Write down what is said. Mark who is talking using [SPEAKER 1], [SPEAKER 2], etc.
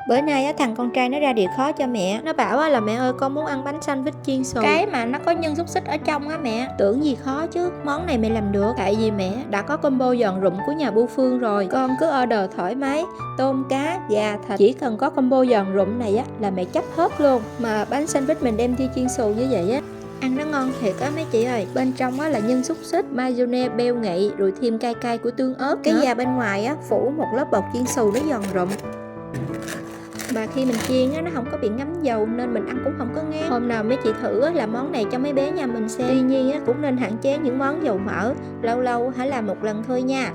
[SPEAKER 1] Bữa nay á, thằng con trai nó ra điều khó cho mẹ. Nó bảo á, là mẹ ơi con muốn ăn bánh sandwich chiên xù, cái mà nó có nhân xúc xích ở trong á mẹ. Tưởng gì khó chứ, món này mẹ làm được. Tại vì mẹ đã có combo giòn rụm của nhà Bu Phương rồi, con cứ order thoải mái. Tôm, cá, gà, thịt, chỉ cần có combo giòn rụm này á là mẹ chấp hết luôn. Mà bánh sandwich mình đem đi chiên xù như vậy á, ăn nó ngon thiệt á mấy chị ơi. Bên trong á là nhân xúc xích, mayonnaise, beo ngậy, rồi thêm cay cay của tương ớt. Cái da bên ngoài á phủ một lớp bột chiên xù nó giòn rụm. Mà khi mình chiên á, nó không có bị ngấm dầu nên mình ăn cũng không có ngán. Hôm nào mấy chị thử á, làm món này cho mấy bé nhà mình xem. Tuy nhiên á, cũng nên hạn chế những món dầu mỡ, lâu lâu hãy làm một lần thôi nha.